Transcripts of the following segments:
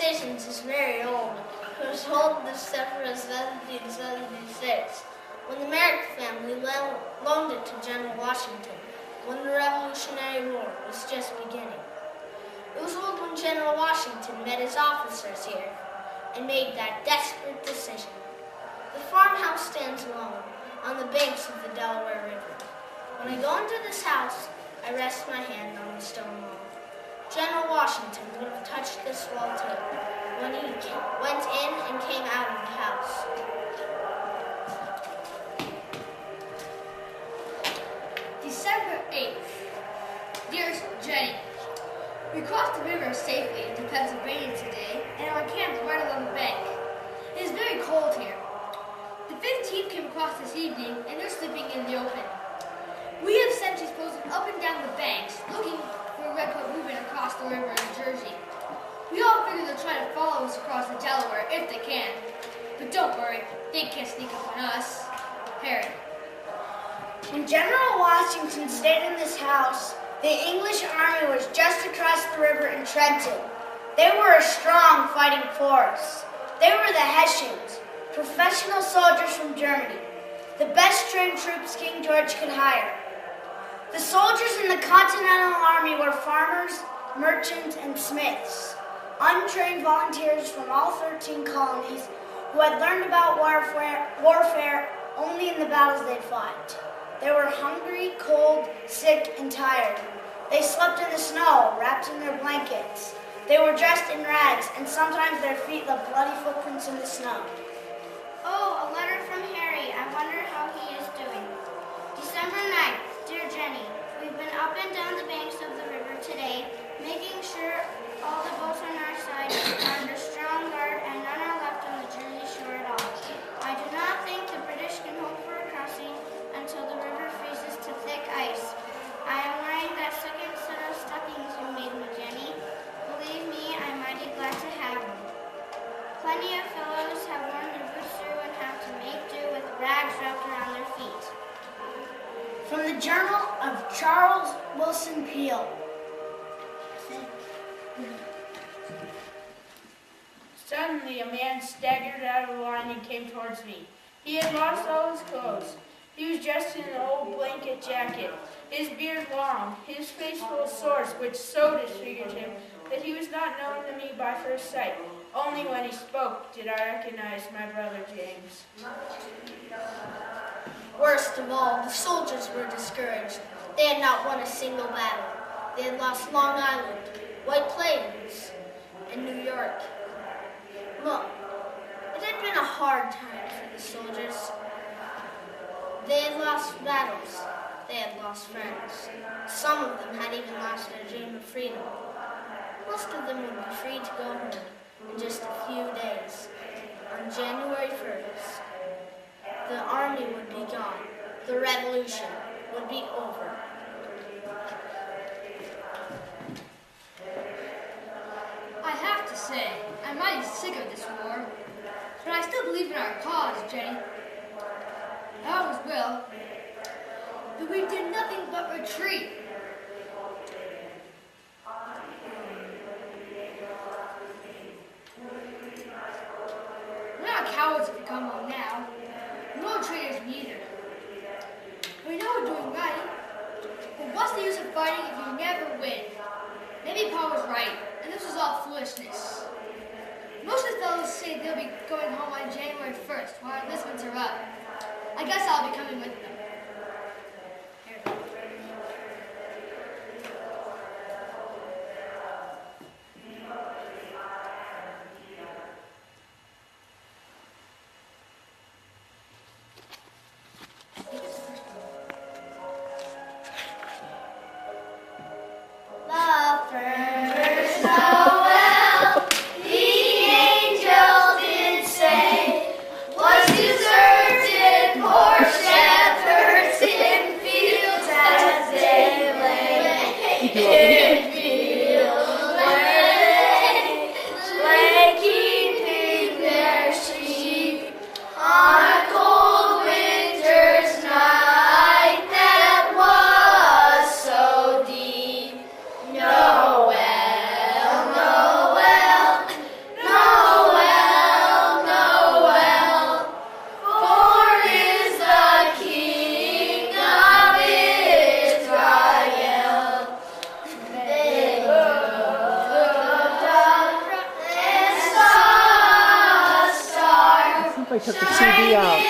decisions is very old. It was held in December of 1776 when the American family loaned it to General Washington when the Revolutionary War was just beginning. It was held when General Washington met his officers here and made that desperate decision. The farmhouse stands alone on the banks of the Delaware River. When I go into this house, I rest my hand on the stone wall. General Washington would have touched this wall too when he went in and came out of the house. December 8th. Dearest Jenny, we crossed the river safely into Pennsylvania today and are encamped right along the bank. It is very cold here. The 15th came across this evening and they're sleeping in the open. We have sentries posted up and down the banks looking for a redcoat moving across the river in Jersey. We all figure they'll try to follow us across the Delaware if they can. But don't worry, they can't sneak up on us. Harry. When General Washington stayed in this house, the English army was just across the river in Trenton. They were a strong fighting force. They were the Hessians, professional soldiers from Germany, the best trained troops King George could hire. The soldiers in the Continental Army were farmers, merchants, and smiths, untrained volunteers from all 13 colonies who had learned about warfare only in the battles they'd fought. They were hungry, cold, sick, and tired. They slept in the snow, wrapped in their blankets. They were dressed in rags, and sometimes their feet left bloody footprints in the snow. Oh, a letter from Harry. I wonder how he is doing. December 9th. Dear Jenny, we've been up and down the banks of the river today, making sure all the boats on our side are under strong guard and none are left on the Jersey shore at all. I do not think the British can hope for a crossing until the river freezes to thick ice. I am wearing that second set of stockings you made me, Jenny. Believe me, I'm mighty glad to have them. Plenty of fellows have worn their boots through and have to make do with rags wrapped around their feet. From the Journal of Charles Wilson Peel. Suddenly, a man staggered out of the line and came towards me. He had lost all his clothes. He was dressed in an old blanket jacket, his beard long, his face full of sores, which so disfigured him that he was not known to me by first sight. Only when he spoke did I recognize my brother James. Worst of all, the soldiers were discouraged. They had not won a single battle. They had lost Long Island, White Plains, and New York. Look, it had been a hard time for the soldiers. They had lost battles. They had lost friends. Some of them had even lost their dream of freedom. Most of them would be free to go home in just a few days. On January 1st, the army would be gone. The revolution would be over. I have to say, I'm mighty sick of this war, but I still believe in our cause, Jenny. I always will. But we did nothing but retreat. We're not cowards if we come home now. No traitors neither. We know we're doing right. But what's the use of fighting if you never win? Maybe Paul was right, and this was all foolishness. Most of the fellows say they'll be going home on January 1st while enlistments are up. I guess I'll be coming with them. Shepherd I took the CD out.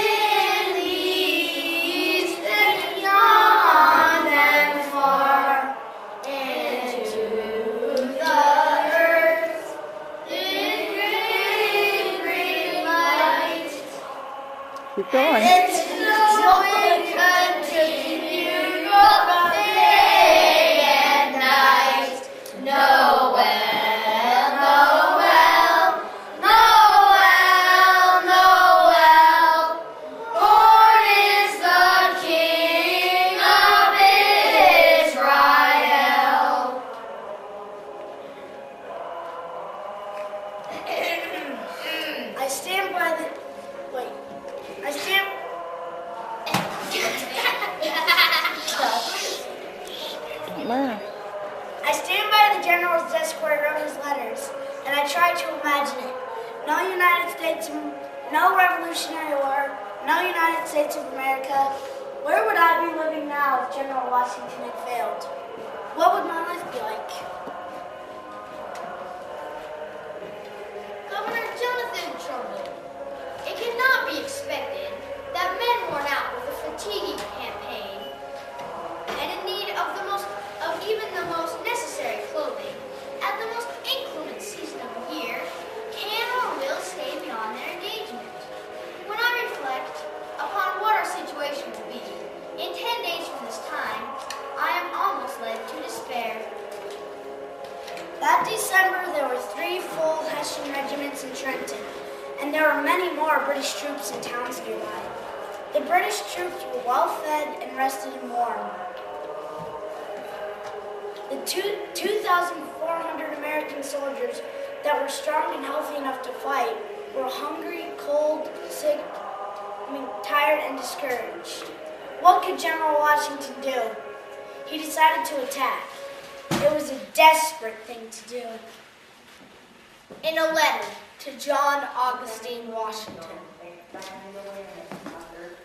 Keep going. It's snowing continue day and night. Noel, Noel, Noel, Noel. Born is the King of Israel. I stand by the... Wait. I stand... I stand by the general's desk where he wrote his letters, and I try to imagine it. No United States, no Revolutionary War, no United States of America. Where would I be living now if General Washington had failed? What would my life be like? Governor Jonathan Trumbull, it cannot be expected that men worn out with a fatiguing campaign and in need of even the most necessary clothing at the most inclement season of the year can or will stay beyond their engagement. When I reflect upon what our situation will be in 10 days from this time, I am almost led to despair. That December, there were 3 full Hessian regiments in Trenton, and there were many more British troops in towns nearby. The British troops were well fed and rested and warm. The 2,400 American soldiers that were strong and healthy enough to fight were hungry, cold, sick, tired, and discouraged. What could General Washington do? He decided to attack. It was a desperate thing to do. In a letter to John Augustine Washington.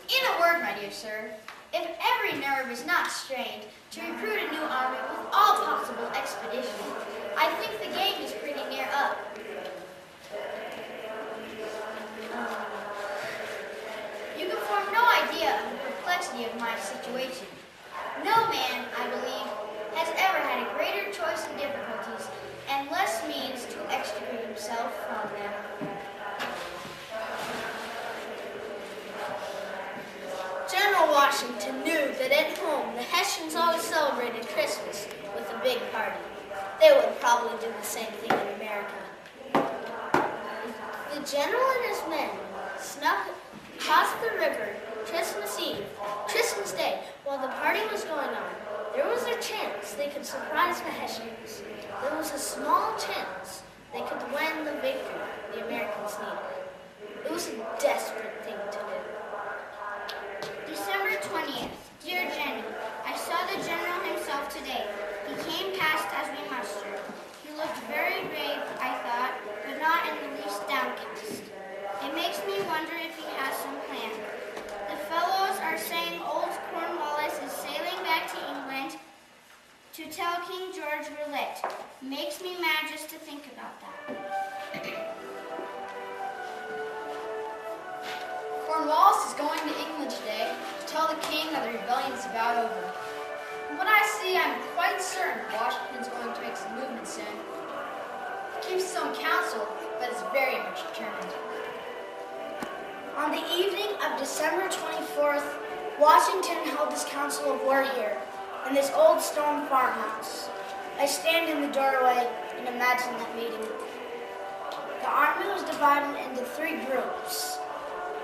In a word, my dear sir, if every nerve is not strained to recruit a new army with all possible expedition, I think the game is pretty near up. You can form no idea of the perplexity of my situation. No man, I believe, has ever had a greater choice in difficulties and less means to extricate himself from them. General Washington knew that at home the Hessians always celebrated Christmas with a big party. They would probably do the same thing in America. The general and his men snuck across the river Christmas Eve, Christmas Day, while the party was going on. There was a chance they could surprise the Hessians. There was a small chance they could win the victory the Americans needed. It was a desperate thing to do. December 20th. Dear Jenny, I saw the general himself today. He came past as we mustered. He looked very grave, I thought, but not in the least downcast. It makes me wonder if he has some plan. The fellows are saying old Cornwallis is sailing back to England to tell King George Roulette. Makes me mad just to think about that. Cornwallis is going to England today to tell the king that the rebellion is about over. From what I see, I'm quite certain Washington's going to make some movement soon. He keeps his own counsel, but is very much determined. On the evening of December 24th, Washington held his council of war here, in this old stone farmhouse. I stand in the doorway and imagine that meeting. The army was divided into 3 groups.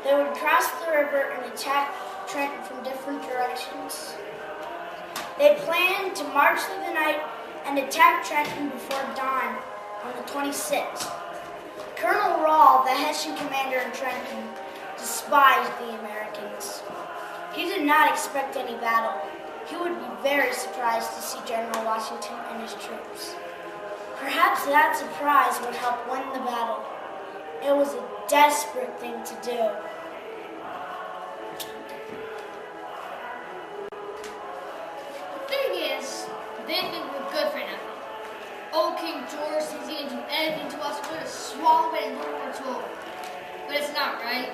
They would cross the river and attack Trenton from different directions. They planned to march through the night and attack Trenton before dawn on the 26th. Colonel Rahl, the Hessian commander in Trenton, despised the Americans. He did not expect any battle. He would be very surprised to see General Washington and his troops. Perhaps that surprise would help win the battle. It was a desperate thing to do. The thing is, they think we're good for nothing. Old King George thinks he can do anything to us. We're to swallow it and do what we're told. But it's not right.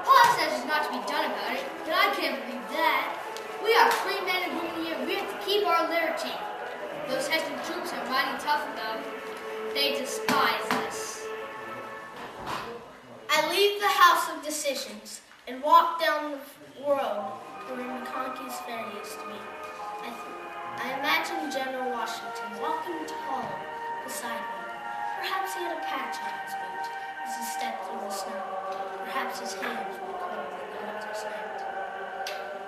Pa says there's not to be done about it, but I can't believe that. We are free men and women here. We have to keep our liberty. Those Hessian troops are mighty tough, though. They despise us. I leave the house of decisions and walk down the road where McConkey's ferry used to be. I imagine General Washington walking tall beside me. Perhaps he had a patch on his boot as he stepped through the snow. Perhaps his hands were cold in the winter's night.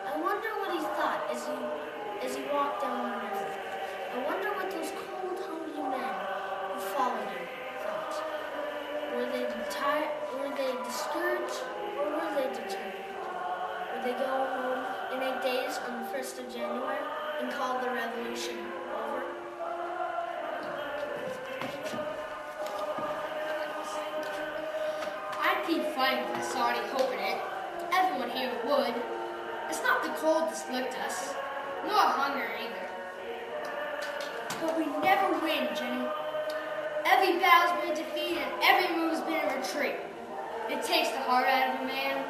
I wonder what he thought as he walked down the river. I wonder what those cold, hungry men who followed him thought. Were they discouraged, or were they determined? Would they go home in 8 days on the 1st of January and call the revolution over? I'd keep fighting if I saw any hope in it. Everyone here would. It's not the cold that's licked us, nor hunger either. But we never win, Jenny. Every battle's been defeated and every move's been a retreat. It takes the heart out of a man.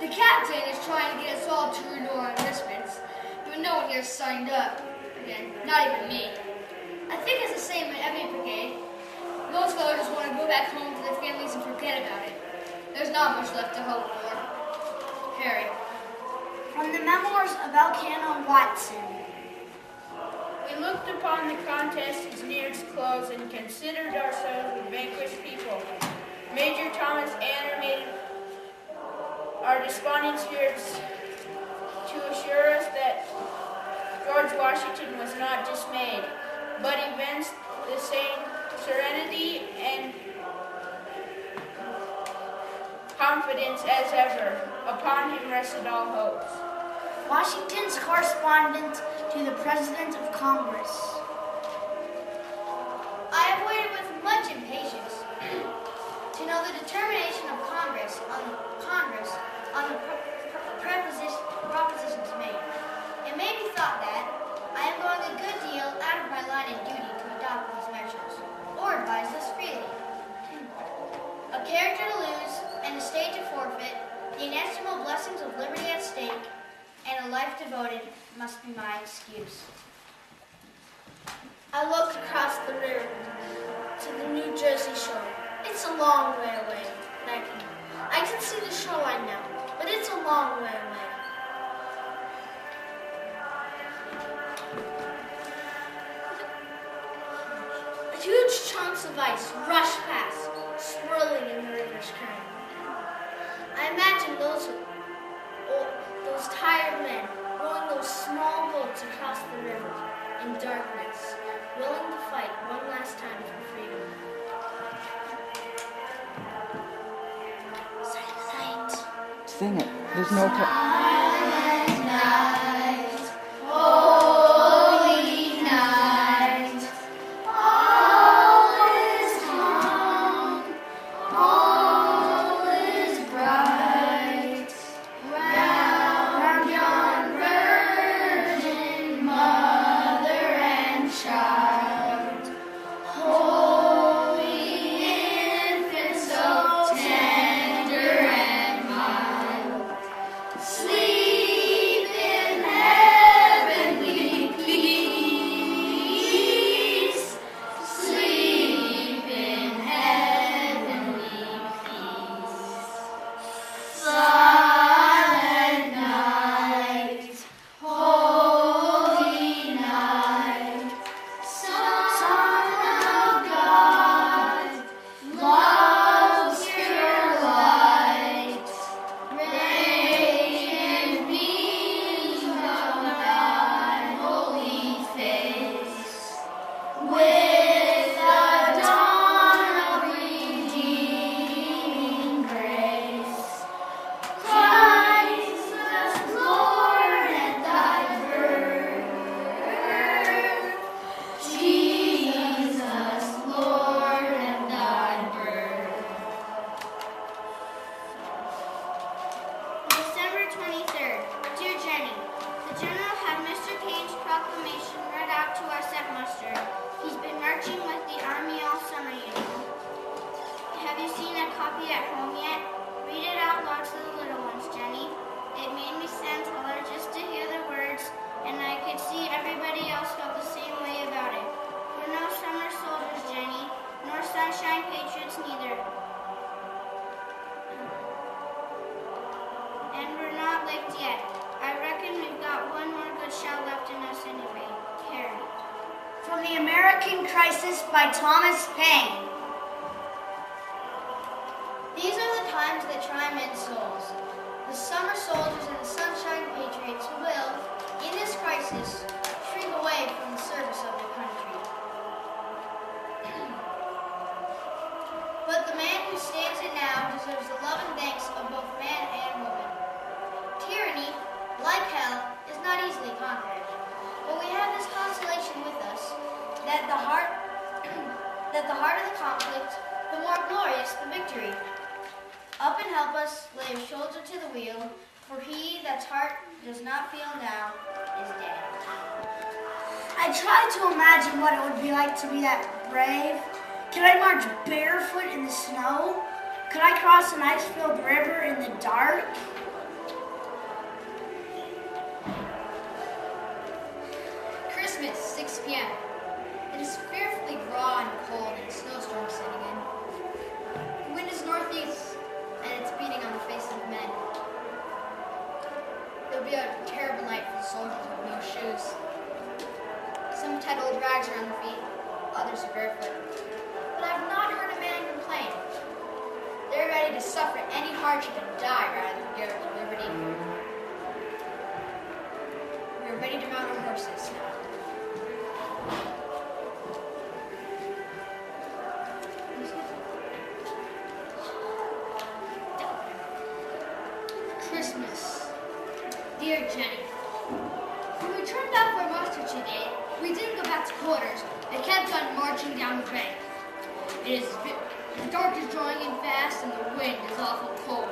The captain is trying to get us all to renew our enlistments, but no one here signed up. Again, not even me. I think it's the same in every brigade. Most fellows just want to go back home to their families and forget about it. There's not much left to hope for. Harry. From the memoirs of Elkanah Watson. We looked upon the contest as near its close and considered ourselves the vanquished people. Major Thomas animated our desponding spirits to assure us that George Washington was not dismayed, but evinced the same serenity and confidence as ever. Upon him rested all hopes. Washington's correspondent to the President of Congress. I have waited with much impatience to know the determination of Congress on the propositions made. It may be thought that I am going a good deal out of my line of duty to adopt these measures, or advise this freely. A character to lose and a state to forfeit, the inestimable blessings of liberty at stake, and a life devoted must be my excuse. I look across the river to the New Jersey shore. It's a long way away, but I can see the shoreline now, but it's a long way away. Huge chunks of ice rush past, swirling in the river's current. I imagine those tired men rowing those small boats across the river in darkness, willing to fight one last time for freedom. Silent night. Sing it. There's no time. Silent night, holy night, all is calm, all is bright, round yon virgin mother and child, holy infant so tender and mild, sleep in heavenly peace, sleep in heavenly peace. Silent night, holy night, Son of God, love's pure light, radiant beam of thy holy face, with the dawn of redeeming grace. Christ the Lord at thy birth, Jesus, Lord at thy birth. December 23rd. Dear Jenny, the General had Mr. Payne's proclamation read out to us at muster. He's been Hurricane Crisis by Thomas Paine. These are the times that try men's souls. The summer soldiers and the sunshine patriots who will, in this crisis, shrink away from the service of their country. But the man who stands it now deserves the love and thanks of both man and woman. Tyranny, like hell, is not easily conquered. But we have this consolation with us, that the heart of the conflict, the more glorious the victory. Up and help us, lay a shoulder to the wheel, for he that's heart does not feel now is dead. I tried to imagine what it would be like to be that brave. Could I march barefoot in the snow? Could I cross an ice-filled river in the dark? Christmas, 6 p.m. It is fearfully raw and cold and a snowstorm setting in. The wind is northeast and it's beating on the faces of men. It'll be a terrible night for the soldiers with no shoes. Some tied old rags around their feet, others are barefoot. But I've not heard a man complain. They're ready to suffer any hardship and die rather than give up liberty. We are ready to mount our horses now. Christmas. Dear Jenny, when we turned out for muster today, we didn't go back to quarters, but kept on marching down the bank. The dark is drawing in fast and the wind is awful cold.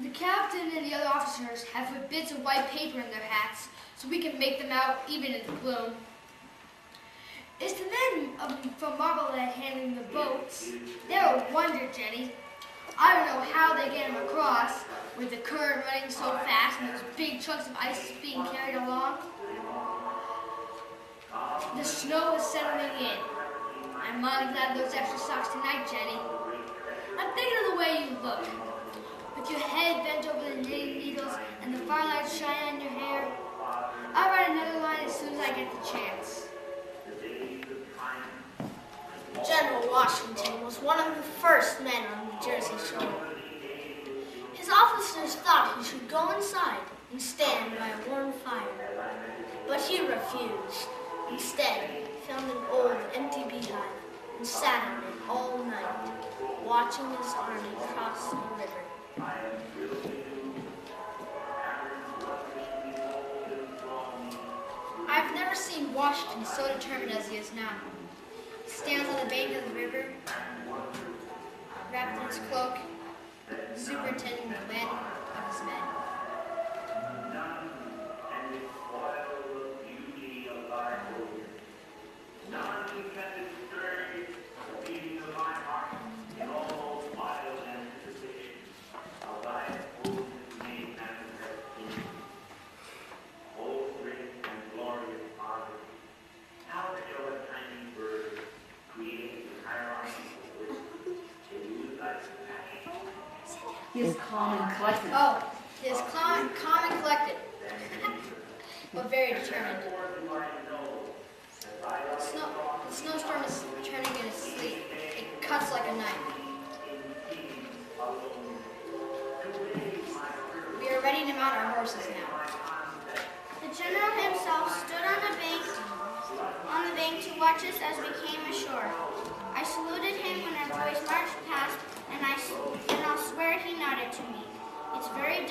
The captain and the other officers have put bits of white paper in their hats so we can make them out even in the gloom. It's the men from Marblehead handling the boats. They're a wonder, Jenny. I don't know how they get them across, with the current running so fast and those big chunks of ice being carried along. The snow is settling in. I'm mighty glad of those extra socks tonight, Jenny. I'm thinking of the way you look. With your head bent over the knitting needles and the firelight shining on your hair. I'll write another line as soon as I get the chance. General Washington was one of the first men on the Jersey shore. His officers thought he should go inside and stand by a warm fire. But he refused. Instead, he found an old, empty beehive and sat in it all night, watching his army cross the river. I've never seen Washington so determined as he is now. He stands on the bank of the river, wrapped in his cloak, superintending the men of his men. He is calm and collected. Oh, he is calm and collected, but very determined. The snowstorm is turning into sleet. It cuts like a knife. We are ready to mount our horses now. The general himself stood on the bank to watch us as we came ashore. I saluted him when our boys marched past, and I'll swear he nodded to me. It's very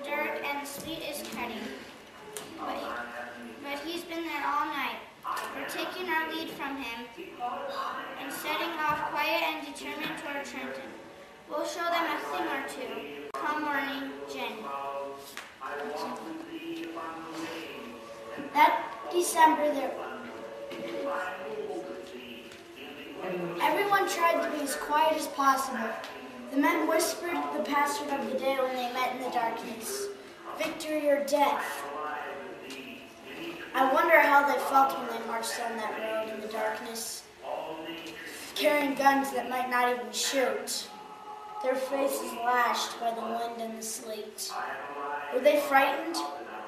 dark, and the sleet is cutting. But he's been there all night. We're taking our lead from him and setting off quiet and determined toward Trenton. We'll show them a thing or two. Come morning, Jenny. That December, everyone tried to be as quiet as possible. The men whispered the password of the day when they met in the darkness. Victory or death. I wonder how they felt when they marched down that road in the darkness, carrying guns that might not even shoot. Their faces lashed by the wind and the sleet. Were they frightened?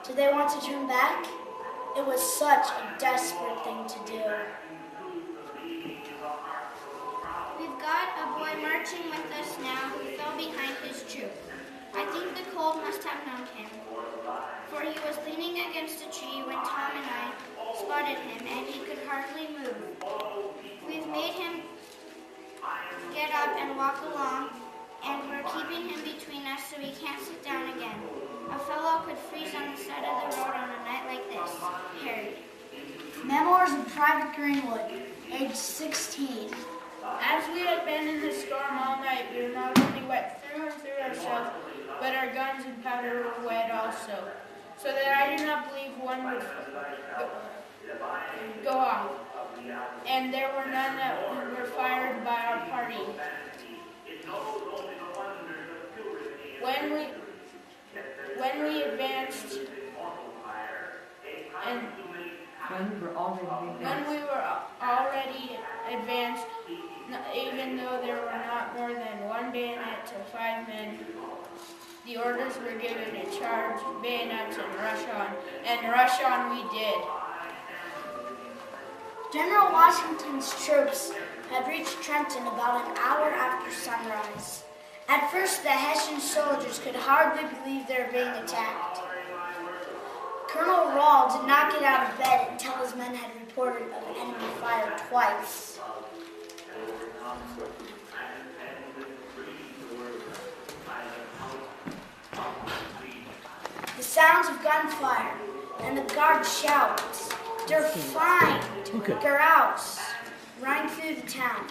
Did they want to turn back? was such a desperate thing to do. We've got a boy marching with us now who fell behind his troop. I think the cold must have numbed him, for he was leaning against a tree when Tom and I spotted him, and he could hardly move. We've made him get up and walk along, and we're keeping him between us so he can't sit down again. A fellow could freeze on the side of the road on a night like this. Harry. Memoirs of Private Greenwood, age 16. As we had been in the storm all night, we were not only wet through and through ourselves, but our guns and powder were wet also, so that I do not believe one would go off, and there were none that were fired by our party. When we advanced, and when we were already advanced, even though there were not more than one bayonet to 5 men, the orders were given to charge bayonets and rush on we did. General Washington's troops had reached Trenton about an hour after sunrise. At first, the Hessian soldiers could hardly believe they were being attacked. Colonel Rahl did not get out of bed until his men had reported of enemy fire twice. The sounds of gunfire and the guards' shouts, defiant grouse, rang through the town.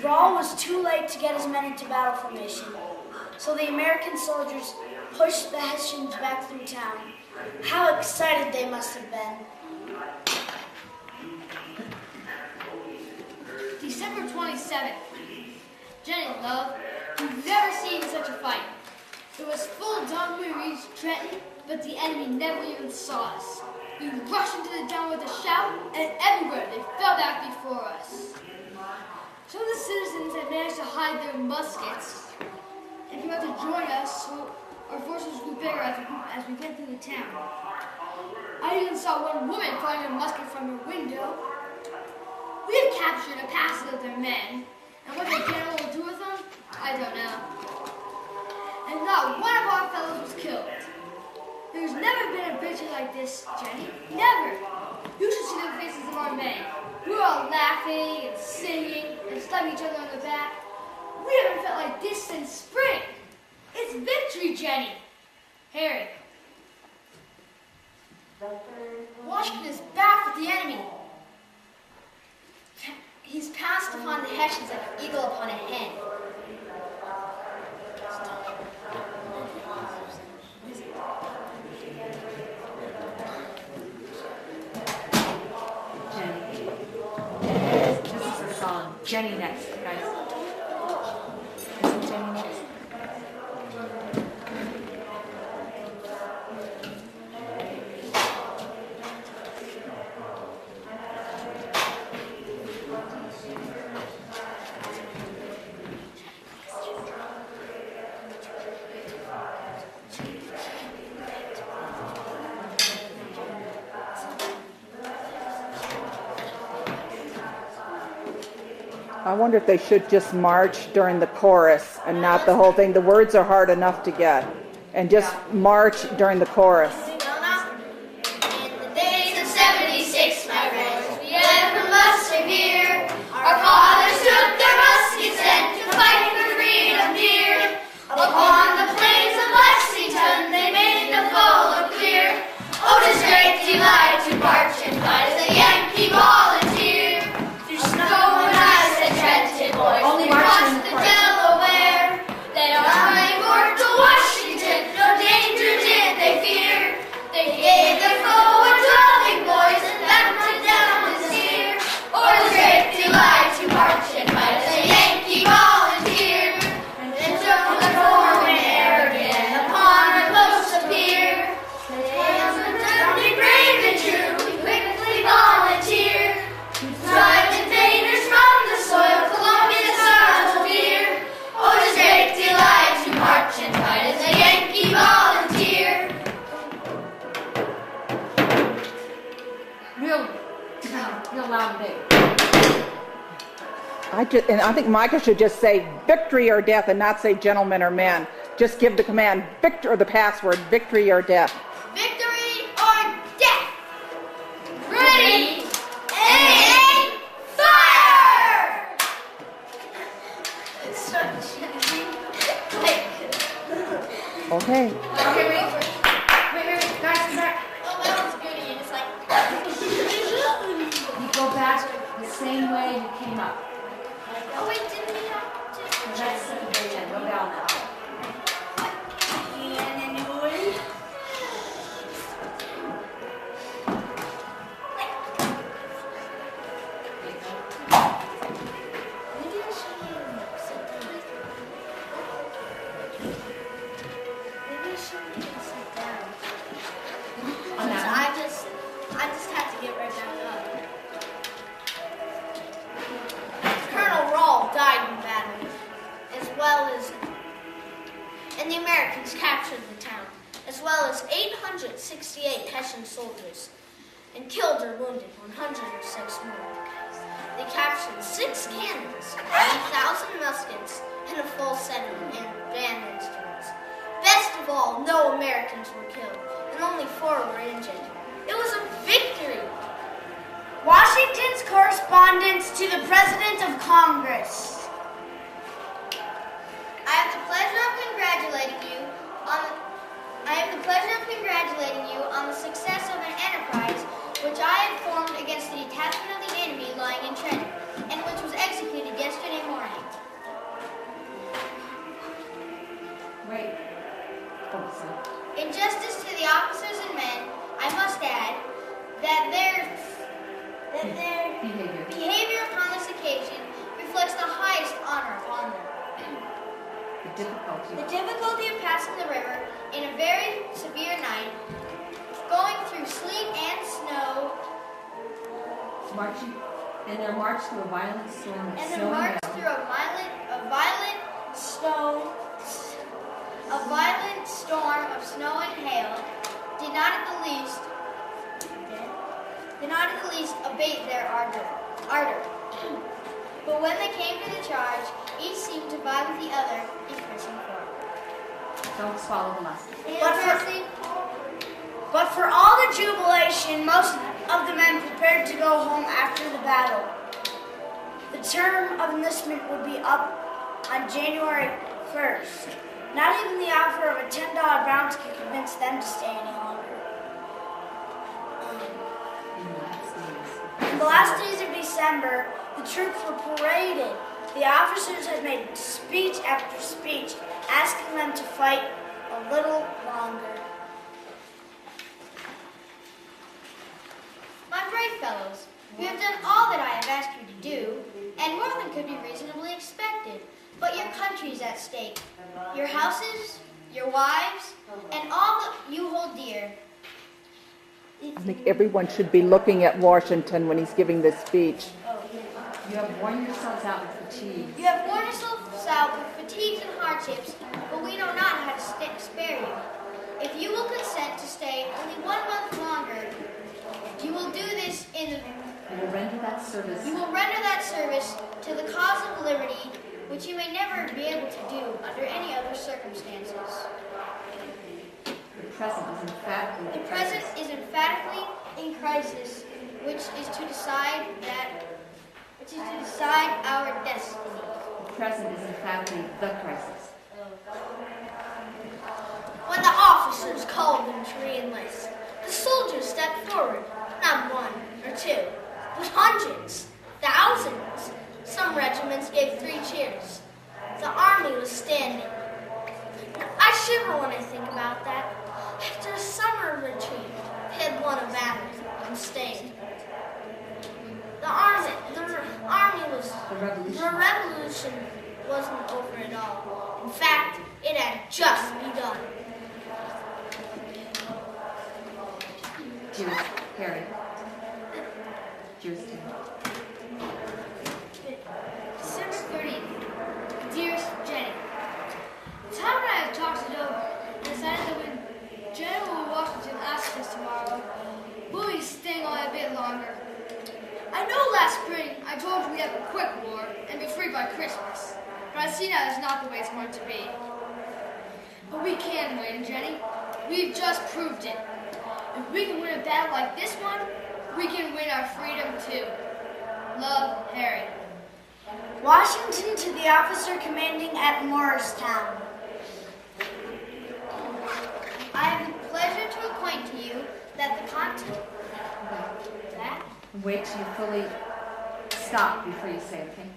Rahl was too late to get his men into battle formation, so the American soldiers pushed the Hessians back through town. How excited they must have been. December 27th. Jenny, love, you've never seen such a fight. It was full dawn when we reached Trenton, but the enemy never even saw us. We rushed into the town with a shout, and everywhere they fell back before us. Some of the citizens had managed to hide their muskets and came out to join us, so our forces grew bigger as we went through the town. I even saw one woman firing a musket from her window. We had captured a passel of their men, and what the general will do with them, I don't know. And not one of our fellows was killed. There's never been a victory like this, Jenny. Never. You should see the faces of our men. We were all laughing and singing and slapping each other on the back. We haven't felt like this since spring. It's victory, Jenny. Harry. Washington is back with the enemy. He's passed upon the Hessians like an eagle upon a hen. Jenny next, guys. Isn't Jenny next? I wonder if they should just march during the chorus and not the whole thing. The words are hard enough to get. And just march during the chorus. In the days of 76, my friends, we ever must severe. Our fathers took their muskets and to fight for freedom dear. Upon the plains of Lexington, they made the foe look clear. Oh, 'tis great delight to march and fight as a Yankee volunteer. Through snow and ice and Trenton boys, they crossed the Delaware. They armed for to Washington, no danger did they fear. They gave their foe a drubbing, boys, and backed it down his ear. Oh, 'tis great delight to march You're allowed big. I think Micah should just say victory or death and not say gentlemen or men. Just give the command, or the password, victory or death. Victory or death! Ready, aim, fire! It's so cheesy. Okay. Okay, wait, guys, back. Oh, that was good. You just like. You go back the same way you came up. Oh wait, didn't we have to? That's the division. Go down now. And anyway. Maybe I should sit down. Maybe I shouldn't even sit down. On that one. I just had to get right back up. Colonel Rawl died in battle, and the Americans captured the town, as well as 868 Hessian soldiers, and killed or wounded 106 more. They captured 6 cannons, 8,000 muskets, and a full set of band instruments. Best of all, no Americans were killed, and only 4 were injured. It was a victory. Washington's correspondence to the President of Congress. I have the pleasure of congratulating you on the success of an enterprise which I had formed against the detachment of the enemy lying in Trenton, and which was executed yesterday morning. Wait. Oh, sorry. In justice to the officers and men, I must add that their behavior upon this occasion reflects the highest honor upon them. The difficulty of passing the river in a very severe night, going through sleet and snow, Marching, and their march through a violent storm of and snow their march and hail. through a violent storm of snow and hail, did not at the least abate their ardor. But when they came to the charge, each seemed to vie with the other in pressing forward. Don't swallow the mustard. But for all the jubilation, most of the men prepared to go home after the battle. The term of enlistment would be up on January 1st. Not even the offer of a $10 bounty could convince them to stay any longer. In the last days of December, the troops were paraded. The officers had made speech after speech, asking them to fight a little longer. My brave fellows, you have done all that I have asked you to do, and more than could be reasonably expected. But your country is at stake. Your houses, your wives, and all that you hold dear. I think everyone should be looking at Washington when he's giving this speech. You have worn yourselves out with fatigue. You have worn yourselves out with fatigues and hardships, but we know not how to spare you. If you will consent to stay only 1 month longer, you will do this You will render that service. You will render that service to the cause of liberty, which you may never be able to do under any other circumstances. The present is emphatically The present is emphatically in crisis, which is to decide our destiny. The present is emphatically the crisis. When the officers called them to re-enlist, the soldiers stepped forward, not 1 or 2, but hundreds, thousands. Some regiments gave 3 cheers. The army was standing. I shiver when I think about that. After a summer retreat, they had won a battle and stayed. The revolution wasn't over at all. In fact, it had just begun. Dearest Harry. Dearest Tim. December 30th. Dearest Jenny, Tom and I have talked it over and decided that when General Washington asks us tomorrow, we'll be staying only a bit longer. I know last spring I told you we'd have a quick war and be free by Christmas. But I see now that's not the way it's going to be. But we can win, Jenny. We've just proved it. If we can win a battle like this one, we can win our freedom too. Love, Harry. Washington to the officer commanding at Morristown. I have the pleasure to acquaint you that the continent... That? Wait till you fully stop before you say, okay?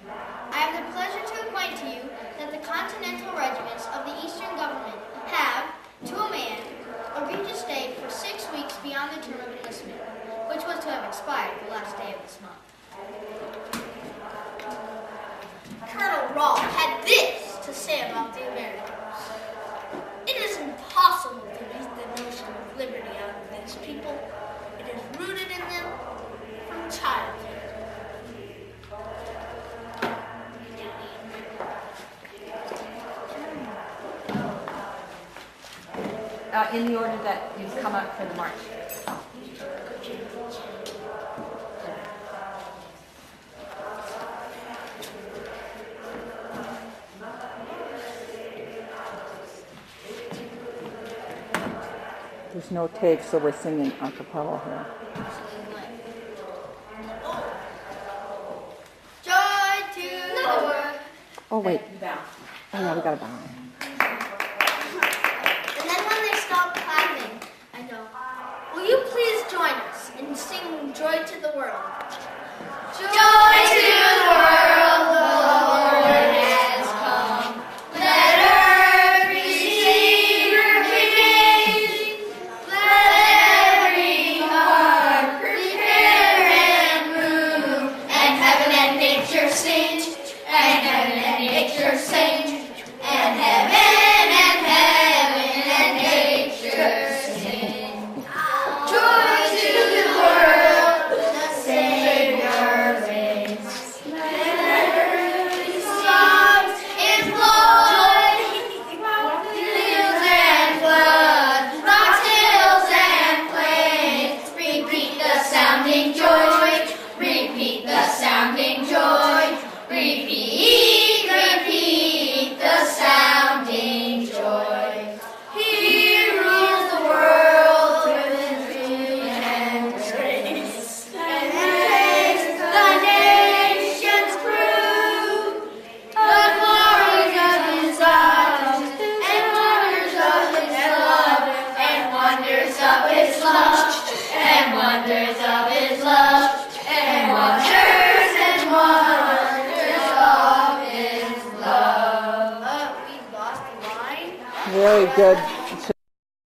I have the pleasure to acquaint you that the Continental Regiments of the Eastern Government have, to a man, agreed to stay for 6 weeks beyond the term of enlistment, which was to have expired the last day of this month. Colonel Rawl had this to say about the Americans. It is impossible to beat the notion of liberty out of these people. It is rooted in them from childhood. In the order that you've come up for the march. There's no take, so we're singing a cappella here. Joy to the world. Oh, wait. Bow. Oh, yeah, we got to bow. And then when they stop clapping, I go, will you please join us and sing Joy to the World? Joy to the world, the Lord has come. Let earth receive her King. Let every heart prepare and move. And heaven and nature sing. And heaven and nature sing. And heaven and nature sing. Joy to the world, the Savior reigns. Let earthly songs employ, fields and floods, rocks, hills and plains. Repeat the sounding joy, repeat the sounding joy, repeat, repeat the sounding joy. He rules the world with truth and grace, and makes the nations prove the glories of his eyes, and wonders of his love, and wonders of his love, and wonders of his love, and wonders and wonders of his love. We lost the line. Very good.